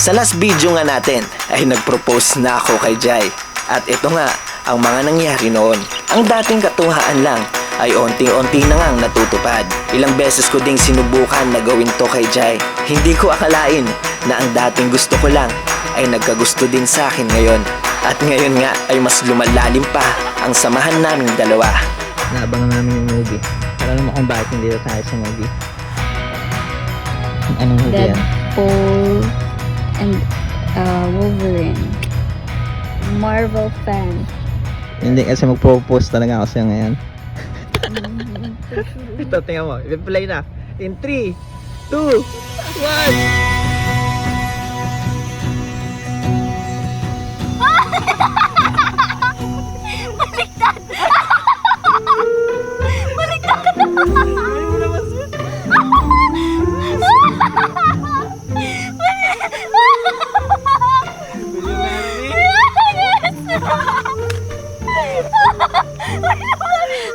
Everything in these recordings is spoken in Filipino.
Sa last video nga natin ay nag-propose na ako kay Jai. At ito nga ang mga nangyari noon. Ang dating katuhaan lang ay onti-onti na ngang natutupad. Ilang beses ko ding sinubukan na gawin to kay Jai. Hindi ko akalain na ang dating gusto ko lang ay nagkagusto din sa akin ngayon. At ngayon nga ay mas lumalalim pa ang samahan naming dalawa. Naabangan namin yung movie. Alam mo kung bakit hindi na tayo sa movie? Anong movie yan? Deadpool and Wolverine. Marvel fan. Hindi kasi mag-propose talaga ako sa'yo ngayon. Ito, tingnan mo. I-play na. In 3, 2, 1!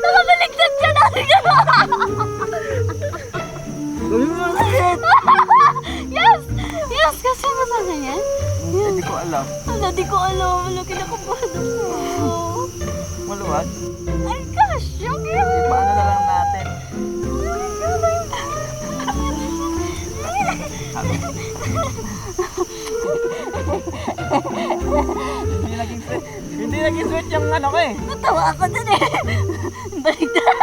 Nakabaligtad ka na! Yes! Yes! Kasi masana yan? Hindi ko alam. Wala, di ko alam. Wala, kinakabahan ako. Maluwag? Ay gosh! Yung yun! Paano na lang natin? Hindi naging sweet yung ano ko eh. Natawa ako dun eh. Baligtad.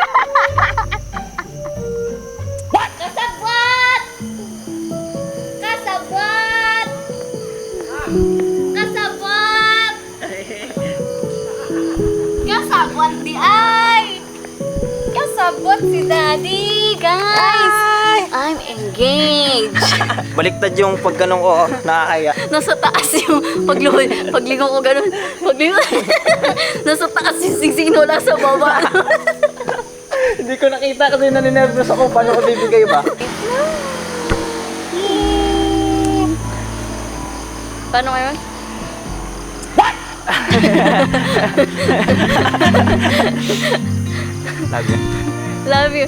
Kasabwat! Kasabwat! Kasabwat! Kasabwat di ay! Kasabwat si Daddy, guys! I'm engaged! Baliktad yung pagganong ko, nakakaya. Nasa taas yung paglingon ko ganun. Paglingon. Nasa taas yung singsing wala sa baba. Hindi ko nakita kasi naninervous ako. Paano ko bibigay ba? Paano ngayon? Love you. Love you.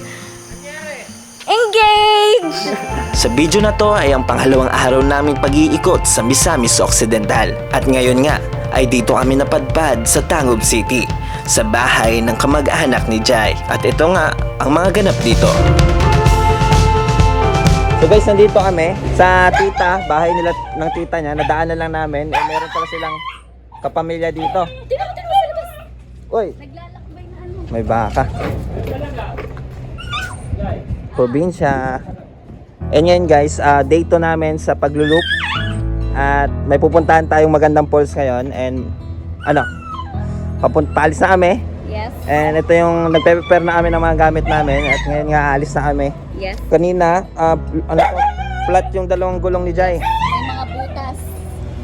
Engage! Sa video na to ay ang pangalawang araw naming pag-iikot sa Misamis Occidental. At ngayon nga ay dito kami napadpad sa Tangub City, sa bahay ng kamag-anak ni Jai. At ito nga ang mga ganap dito. So guys, nandito kami sa tita, bahay nila ng tita niya. Nadaanan lang namin. Eh, meron pala silang kapamilya dito. Tingnan mo sa labas. Uy, Naglalakbay na ano. may baka. Probinsya. And ngayon guys, day 2 namin sa paglulup. At may pupuntahan tayong magandang falls ngayon. And ano, paalis na kami. Yes. And ito yung nagpe-prepare na kami ng mga gamit namin. At ngayon nga alis na kami. Yes. Kanina, ano to, flat yung dalawang gulong ni Jai. May mga butas.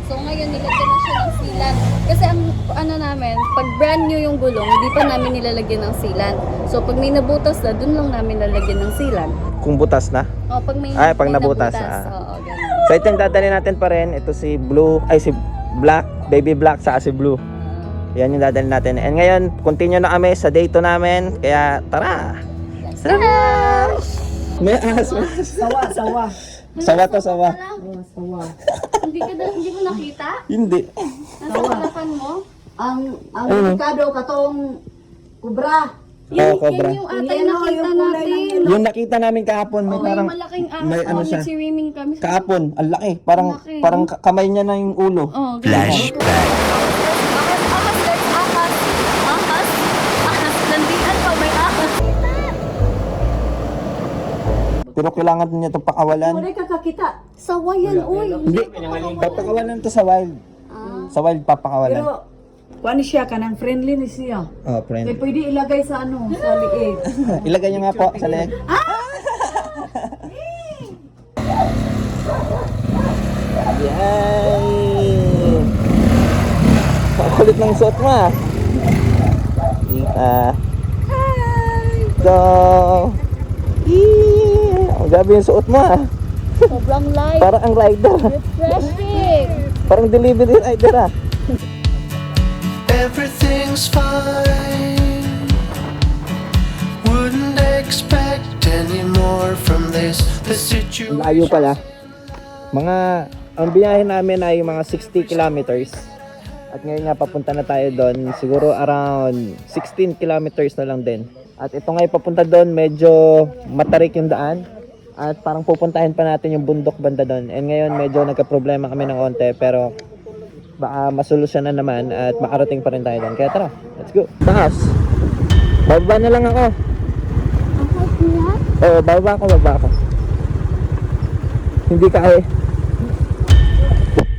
So ngayon nilagyan na siya ng sealant. Kasi ang ano namin, pag brand new yung gulong, hindi pa namin nilalagyan ng sealant. So pag may nabutas na, dun lang namin lalagyan ng sealant. Kung butas na. O pag may, Ay, pag may nabutas, Oo, ganun. So ito yung dadali natin pa rin. Ito si Blue, ay si Black, Baby Black, saka si Blue. Yan yung dadali natin. And ngayon, continue na kami sa day 2 namin. Kaya tara! Tara! May ahas, may ahas. Sawa. Sawa to, sawa. Sawa. Hindi mo nakita? Hindi. Nasa harapan mo? Ang delikado katong kubra. Oo, cobra. Yan yung atay Yan, nakita yung kulay natin. ng Yung nakita namin kahapon, may May parang, malaking ahas. may ano siya. Swimming kami. Kahapon, ang laki. Parang, Ang laki. parang kamay niya na yung ulo. Oh, flashback. Ahas, guys, ahas. Ahas. Ahas. Nandiyan pa, may ahas. Pero kailangan niya itong pakawalan. Wala ka kakita. Sawa yan, uy. Hindi, papakawalan to sa wild. Sa wild papakawalan. Pero kuan siya kanang friendly ni siya. Oh, Kaya friend. pwede ilagay sa ano, sa liig. Ilagay niyo nga po sa leg. Yay! Ang kulit ng suot mo ah. Go! Ang gabi yung suot mo ah. Sobrang light. Parang ang rider. Refreshing. Parang delivery rider ah. Everything's fine. Wouldn't expect any more from this. The situation. Layo pala. Mga ang biyahe namin ay mga 60 kilometers. At ngayon nga papunta na tayo doon. Siguro around 16 kilometers na lang din. At ito nga papunta doon, medyo matarik yung daan. At parang pupuntahin pa natin yung bundok banda doon. And ngayon medyo nagka-problema kami ng konti, pero baka masolusyonan naman at makarating pa rin tayo doon. Kaya tara, let's go. Taas. Bababa na lang ako. Oo, bababa ako. Hindi kaya.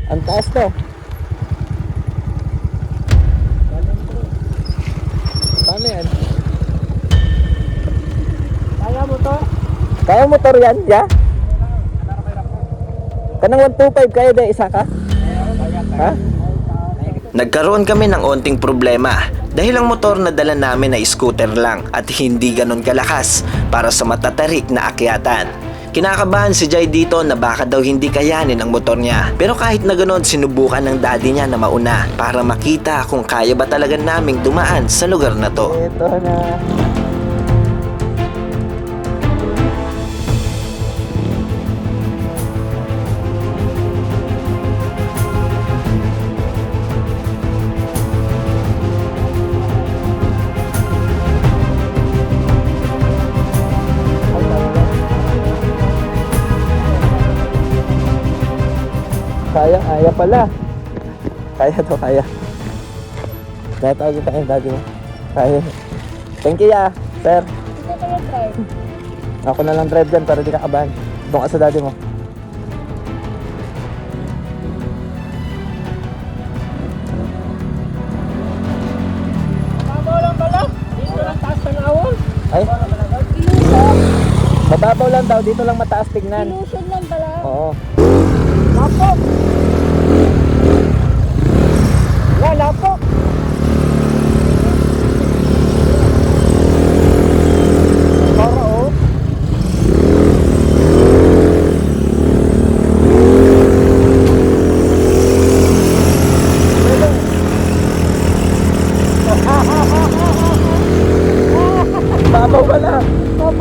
Ang taas to. Paano yan? Kaya mo to? Kaya motor yan, ya? Kanang 125 kaya de isa ka? Ha? Nagkaroon kami ng onting problema dahil ang motor na dala namin ay scooter lang at hindi ganon kalakas para sa matatarik na akyatan. Kinakabahan si Jai dito na baka daw hindi kayanin ang motor niya. Pero kahit na ganon, sinubukan ng daddy niya na mauna para makita kung kaya ba talaga naming dumaan sa lugar na to. Ito na. Kaya pala. Kaya to, kaya. Natawag tayo daddy mo. Kaya. Thank you ya, sir. Ito pa yung drive. Ako na lang drive dyan para di ka kabahan. Doon ka sa daddy mo. Mababaw lang pala. Dito lang taas sa nawon. Ay? Illusion. Mababaw lang daw. Dito lang mataas tignan. Illusion lang pala. Oo. Lapok! Wala, lapok! Para oh. Babaw wala. Ang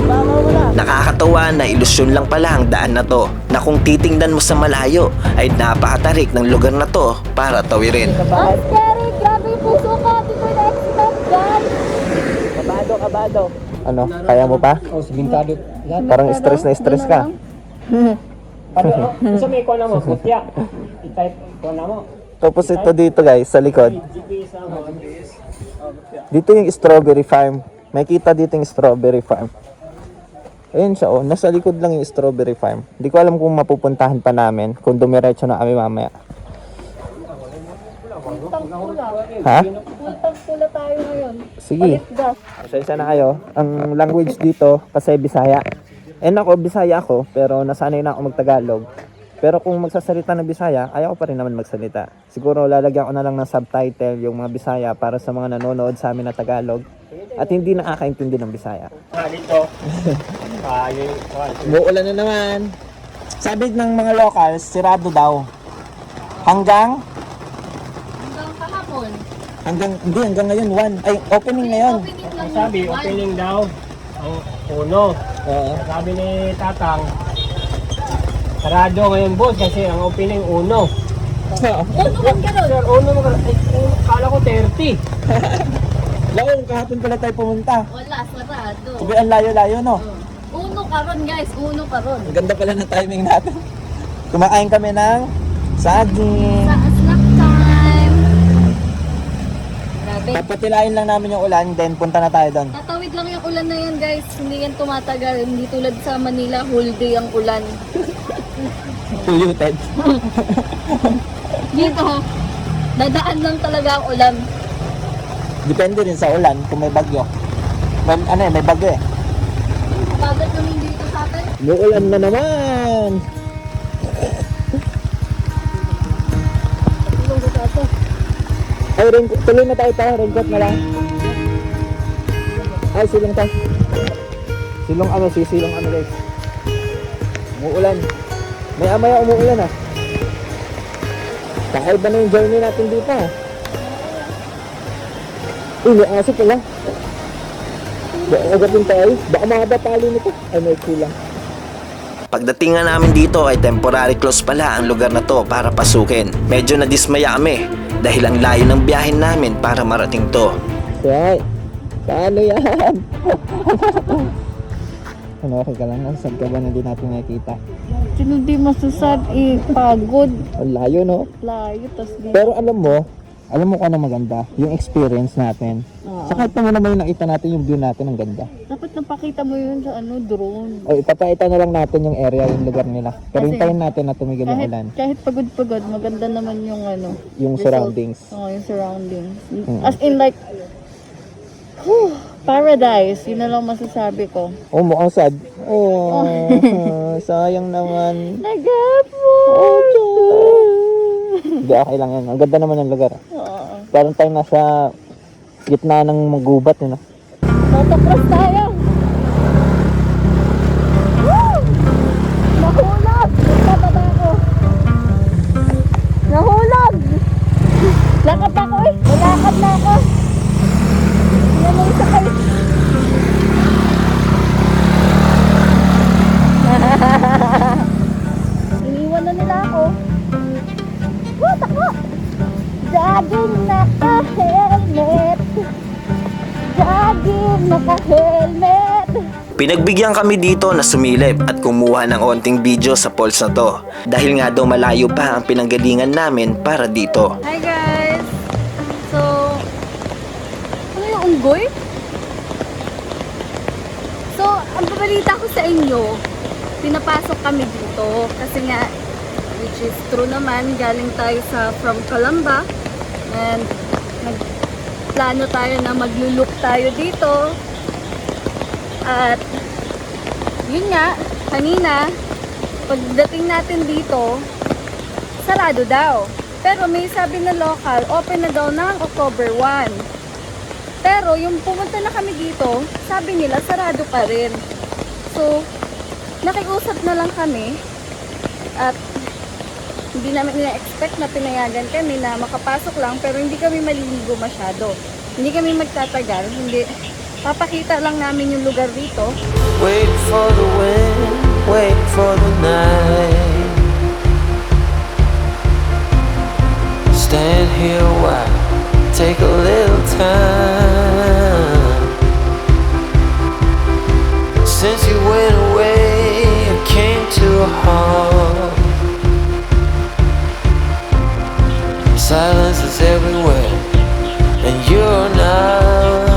babaw wala. Nakakatawa na ilusyon lang pala ang daan na to na kung titingnan mo sa malayo ay napakatarik ng lugar na to para tawirin. Ang scary! Grabe yung puso ko! Hindi ko na-expect yan! Kabado. Ano? Kaya mo pa? Oh, simentado. Parang stress na stress ka. Sa may ikaw na mo, kutya. I-type ikaw na mo. Tapos ito dito guys, sa likod. Dito yung strawberry farm. May kita dito yung strawberry farm. Ayun siya oh, nasa likod lang yung strawberry farm. Hindi ko alam kung mapupuntahan pa namin, kung dumiretso na kami mamaya. Ha? Pultang pula tayo ngayon. Sige. Pasensya na kayo. Ang language dito kasi Bisaya. Ako, Bisaya ako, pero nasanay na ako magtagalog. Pero kung magsasalita ng Bisaya, ayaw ko pa rin naman magsalita. Siguro lalagyan ko na lang ng subtitle yung mga Bisaya para sa mga nanonood sa amin na Tagalog at hindi nakakaintindi ng Bisaya. Dito. Umuulan na naman. Sabi ng mga locals, sirado daw. Hanggang kahapon. hanggang ngayon 1. Ay, opening ngayon. Opening lang Sabi, yung opening daw. Ang puno. Oo. Sabi ni Tatang, sarado ngayon boss kasi ang opening uno. Uno kang gano'n. Sir, uno mo kala ko 30. Laon, kahapon pala tayo pumunta. Wala, sarado. Sabi, ang layo-layo, no? Uno karon guys, uno karon. Ang ganda pala ng timing natin. Kumakain kami ng saging. Sa snack time. Grabe. Papatilain lang namin yung ulan, then punta na tayo doon. Tatawid lang yung ulan na yan guys. Hindi yan tumatagal. Hindi tulad sa Manila, whole day ang ulan. Polluted. Dito, dadaan lang talaga ang ulan. Depende rin sa ulan kung may bagyo. May bagyo eh. Bagat kami dito sa atin. Muulan na naman! Tulong ko sa ato. Ay, tuloy na tayo pa. Raincoat na lang. Ay, silong tayo. Sisilong ano guys. Umuulan. May amaya umuulan ah. Kakaiba na yung journey natin dito ah. Uy, may aso pala. Baka agatin tayo. Baka mahaba palo nito. Ay, may kulang. Pagdating nga namin dito ay temporary close pala ang lugar na to para pasukin. Medyo nadismaya kami dahil ang layo ng biyahin namin para marating to. Right. Paano yan? Ano, okay ka lang? Nasad ka ba na di natin nakikita? Hindi masasad, pagod. Ang layo, no? Layo, tas di. Pero alam mo kung ano maganda? Yung experience natin. Saka ito mo naman yung nakita natin, yung view natin, ang ganda. Dapat napakita mo yun sa drone. O, ipapakita na lang natin yung area, yung lugar nila. Pero Kasi hintayin natin na tumigil yung ulan. Kahit pagod-pagod, maganda naman yung Yung result. surroundings. Oo, yung surroundings. As in like, paradise. Yun na lang masasabi ko. Oh, mukhang sad. Oh, sayang naman. Nagapo! Hindi, okay lang yan. Ang ganda naman ng lugar. Oo. Parang tayo nasa gitna ng magubat, no? Motocross tayo! Woo! Nahulog! Nababa ko! Nahulog! Lakad ako eh! Nalakad na ako! Yan ang sakay! Iniwan na nila ako! Woo! Takbo! Jogging naka-helmet! Jogging naka-helmet! Pinagbigyan kami dito na sumilip at kumuha ng onting video sa falls na to dahil nga daw malayo pa ang pinanggalingan namin para dito. Hi guys! So, ano yung unggoy? So, ang babalita ko sa inyo, pinapasok kami dito kasi nga, which is true naman, galing tayo from Calamba and nagplano tayo na magluluk tayo dito at yun nga, kanina pagdating natin dito sarado daw, pero may sabi na local, open na daw ng October 1, pero yung pumunta na kami dito sabi nila sarado pa rin. So nakiusap na lang kami at hindi namin ina-expect na pinayagan kami na makapasok lang, pero hindi kami maliligo masyado. Hindi kami magtatagal, hindi. Papakita lang namin yung lugar dito. Wait for the wind, wait for the night. Stand here a while, take a little time. Since you went away, I came to a halt. Silence is everywhere, and you're not.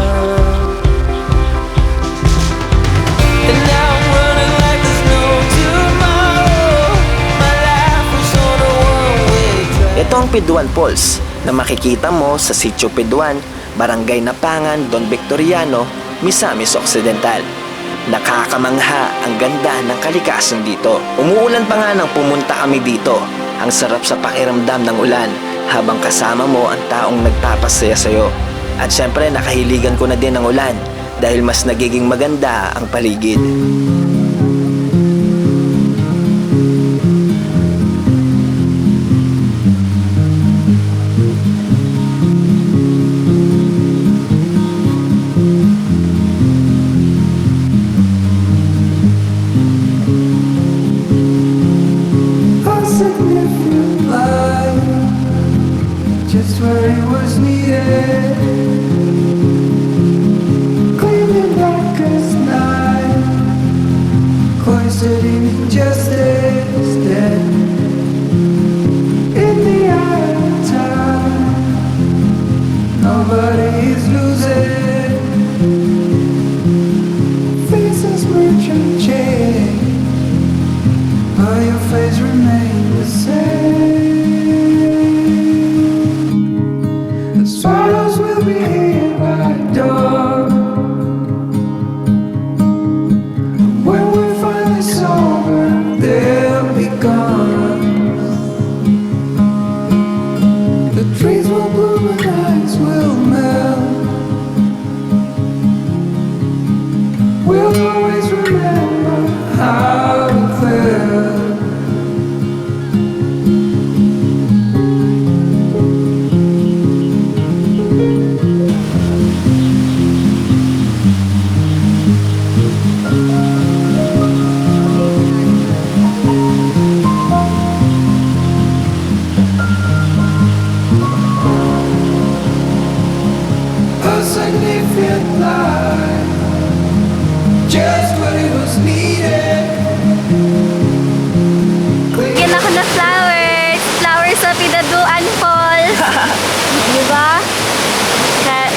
And now I'm running like there's no tomorrow. My life was on a one-way track. Ito ang Piduan Falls na makikita mo sa Sitio Piduan, Barangay Napangan, Don Victoriano, Misamis Occidental. Nakakamangha ang ganda ng kalikasan dito. Umuulan pa nga nang pumunta kami dito. Ang sarap sa pakiramdam ng ulan habang kasama mo ang taong nagpapasaya sa'yo. At syempre nakahiligan ko na din ang ulan dahil mas nagiging maganda ang paligid. A significant life, just where it was needed. Gleaming black as night, cloistered in injustice, dead in the eye of time. Nobody is losing. Faces merchant change, but your face remains the same. The swallows will be here by dawn. When we're finally sober, they'll be gone. The trees will bloom and ice will melt. fit line, just when it was needed. Yan ako na flowers. Flowers sa Pinaduan Fall. Di ba?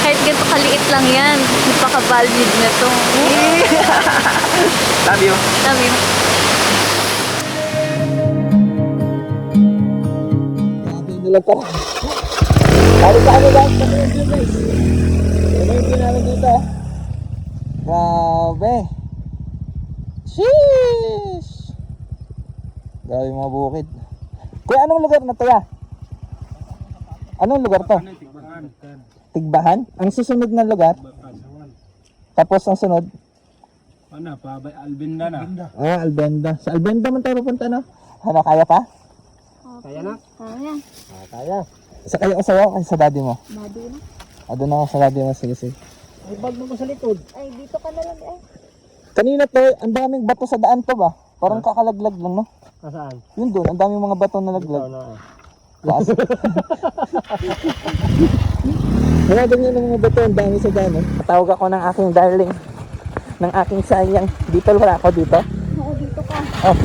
Kahit ganito kaliit lang yan. Napaka-valued na to. Love you. Love you. Nilag pa. Ano sa ano guys? Ano yung view guys? Ano yung view namin dito? Grabe. Sheesh. Grabe yung mga bukid. Kuya, anong lugar na to ya? Anong lugar to? Tigbahan? Ang susunod na lugar? Tapos ang sunod? Ano, pa Albenda na. Ah, Albenda. Sa Albenda man tayo pupunta no? Ano, kaya pa? Kaya na? Kaya. Ah, kaya. Sa kayo asawa o sa daddy mo? Daddy na. Ah, doon ako sa daddy mo. Sige, sige. Ay, bag mo sa likod. Ay, dito ka na lang eh. Kanina to, ang daming bato sa daan to ba? Parang kakalaglag lang, no? Nasaan? Yun doon, ang daming mga bato na laglag. Taas. Wala doon yun ang mga bato, ang dami sa daan, no? Patawag ako ng aking darling, ng aking sayang. Dito wala ako dito. Oo, dito ka. Oh.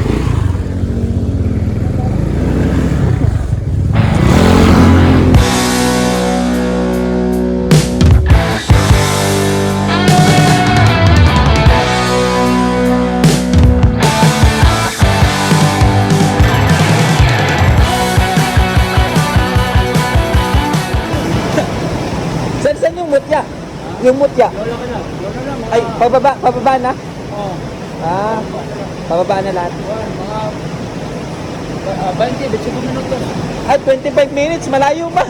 Saan yung mutya? Yung mutya? Ay, pababa na? Oo. Ah, pababa na lahat. Mga 20, 25 minuto. At 25 minutes, malayo pa.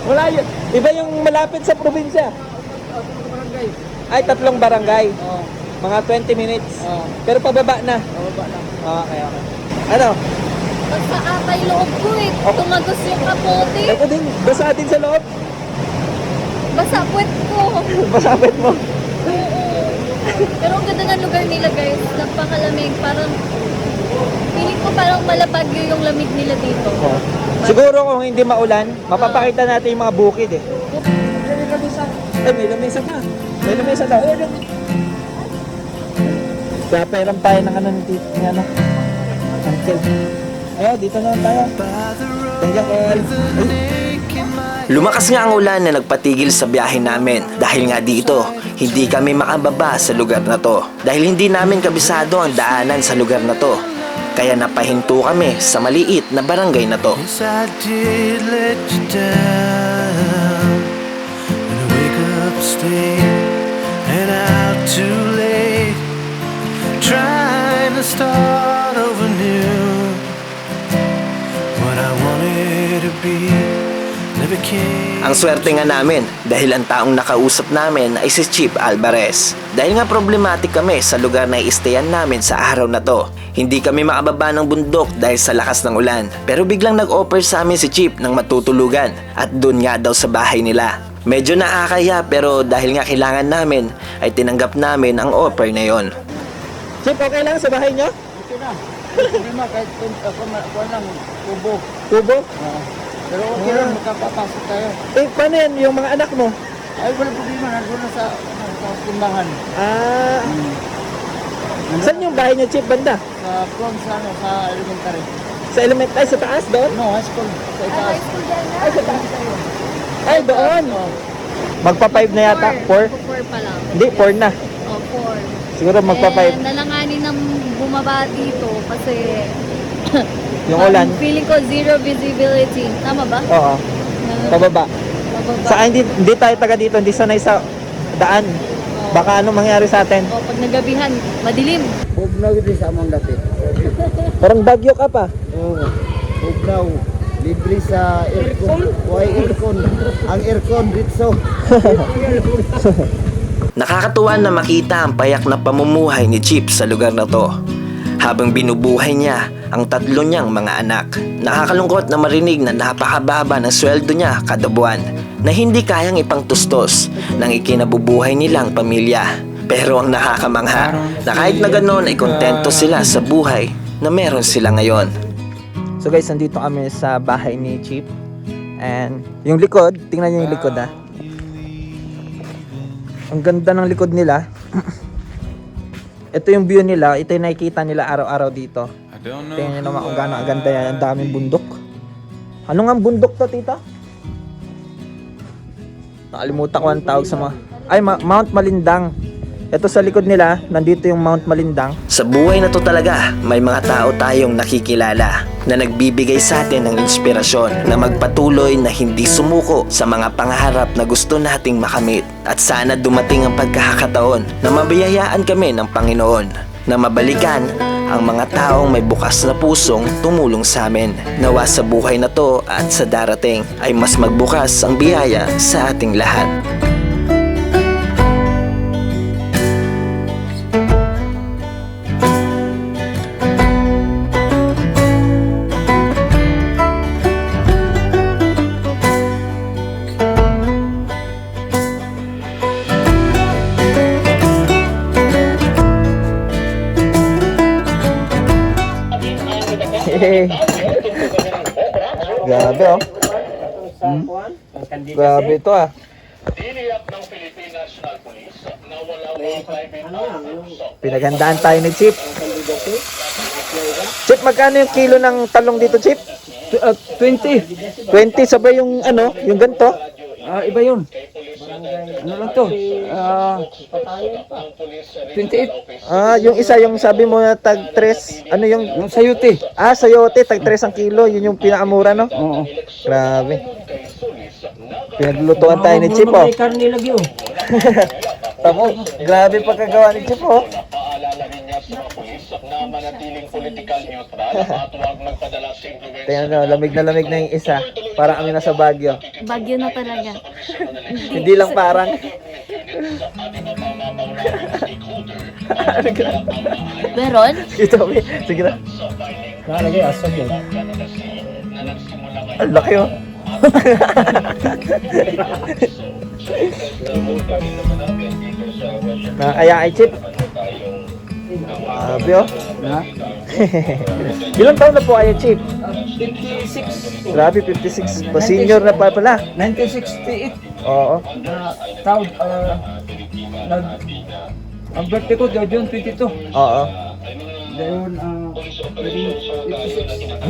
Malayo. Iba yung malapit sa probinsya. Barangay. Ay, 3 barangay. Oo. Mga 20 minutes. Oo. Pero pababa na. Pababa na. Okay, okay. Ano? Basta atay loob ko eh. Tumagos yung kapote. Ako din, basa din sa loob. Basta puwet ko. Basapit mo. Pero ang ganda ng lugar nila guys. Napakalamig. Parang, feeling ko parang malapagyo yung lamig nila dito. Siguro kung hindi maulan, mapapakita natin yung mga bukid eh. Ay, may lamesa pa. May lamesa daw. Kaya pairam tayo ng ano ni Tito, ni ano. Uncle. Ayo, dito naman tayo. Thank you, Col. Lumakas nga ang ulan na nagpatigil sa biyahe namin dahil nga dito, hindi kami makababa sa lugar na to. Dahil hindi namin kabisado ang daanan sa lugar na to. Kaya napahinto kami sa maliit na barangay na to. Yes, I did let you down. When I wake up, stay and out too late, trying to start over new. What I wanted to be never came. Ang swerte nga namin dahil ang taong nakausap namin ay si Chip Alvarez. Dahil nga problematic kami sa lugar na i-stayan namin sa araw na to. Hindi kami makababa ng bundok dahil sa lakas ng ulan. Pero biglang nag-offer sa amin si Chip ng matutulugan at doon nga daw sa bahay nila. Medyo nakakaya pero dahil nga kailangan namin ay tinanggap namin ang offer na yon. Chip, okay lang sa bahay nyo? Okay na. Problema kahit ako lang, kubo. Kubo? Pero okay lang, makapapasok tayo. Eh, paano yan? Yung mga anak mo? Ay, walang problema. Nandun na sa timbangan. Ah, saan yung bahay nyo, Chip? Banda? Sa prom sa, sa elementary. Sa ay, sa taas doon? No, high school. Sa itaas. High school dyan na. Ay, sa taas. Ay, doon. Magpa-5 na yata? 4? 4 pa lang. Hindi, 4 na. Oh, 4. Siguro magpa-5. Nalanganin ng bumaba dito kasi Yung ulan? feeling ko zero visibility. Tama ba? Oo. Pababa. Pababa. Sa hindi tayo taga dito, hindi sanay sa daan. Baka ano mangyari sa atin? O, pag nagabihan, madilim. Bugnaw din sa among dati. Parang bagyo ka pa. Oo. Bugnaw. Libre sa aircon. Why aircon? Ang aircon dito. Nakakatuwa na makita ang payak na pamumuhay ni Chip sa lugar na to. Habang binubuhay niya ang 3 niyang mga anak. Nakakalungkot na marinig na napakababa ng sweldo niya kada buwan na hindi kayang ipangtustos ng ikinabubuhay nilang pamilya. Pero ang nakakamangha na kahit na ganoon ay kontento sila sa buhay na meron sila ngayon. So guys, nandito kami sa bahay ni Chip. And yung likod, tingnan niyo yung likod ah. Ang ganda ng likod nila. Ito yung view nila. Ito yung nakikita nila araw-araw dito. Tingnan nyo naman kung gaano ang ganda yan. Ang daming bundok. Ano nga ang bundok to, tita? Nakalimutan ko ang tawag sa mga... Ay, Mount Malindang. Ito sa likod nila, nandito yung Mount Malindang. Sa buhay na to talaga, may mga tao tayong nakikilala na nagbibigay sa atin ng inspirasyon na magpatuloy na hindi sumuko sa mga pangarap na gusto nating makamit. At sana dumating ang pagkakataon na mabiyayaan kami ng Panginoon na mabalikan ang mga taong may bukas na pusong tumulong sa amin. Nawa sa buhay na to at sa darating ay mas magbukas ang biyaya sa ating lahat. Grabe oh. Grabe ito ah. Pinaghandaan tayo ni Chip. Chip, magkano yung kilo ng talong dito, Chip? 20. 20, sabay yung ano, yung ganto. Iba yun. Ano lang to? 28. Yung isa, yung sabi mo na tag 3, ano yung... Yung sayote. Sayote, tag 3 ang kilo, yun yung pinakamura, no? Oo. Grabe. Pinaglutuan tayo ni Chip, oh. May karne lagi, oh. Tamo, grabe pagkagawa ni Chip, oh. Tingnan nyo, lamig na yung isa. Parang kami nasa Baguio. Bagyo na talaga. Hindi lang parang. Meron? Ito, sige na. Kalagay, asog yun. Ang laki, oh. Nakakaya kay Chip. Grabe, oh. Na? Ilang taon na po kayo, Chip? 56. Grabe, 56. Pa-senior na pa pala. 1968. Oo. Taon, ang birthday ko, June 22. Oo. Ngayon, 56.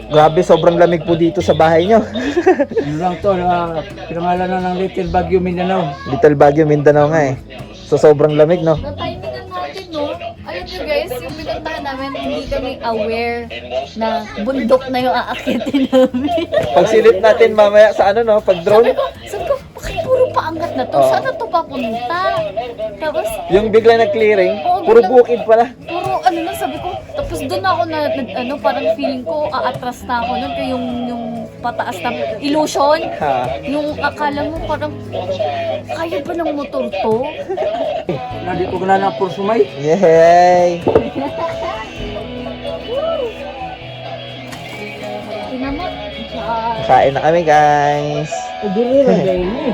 Grabe, sobrang lamig po dito sa bahay nyo. Ano lang to, pinangalan na ng Little Baguio, Mindanao. Little Baguio, Mindanao nga eh. So, sobrang lamig, no? Na-timingan natin, no? Alam nyo guys, yung pinuntahan namin, hindi kami aware na bundok na yung aakitin namin. Pagsilip natin mamaya sa ano, no? Pag drone. Sabi ko, bakit puro paangat na to? Oo. Saan na to papunta? Tapos, Yung bigla nag-clearing, Oo, puro biglang- bukid pala. puro ano na, sabi ko, tapos doon ako ano, parang feeling ko, aatras na ako nun, yung pataas na illusion. Ha. Yung akala mo parang, kaya ba ng motor to? Nadi ko na ng Pursumay. Yay! Tinamot. Kain na kami, guys. Dili lang dahil ni.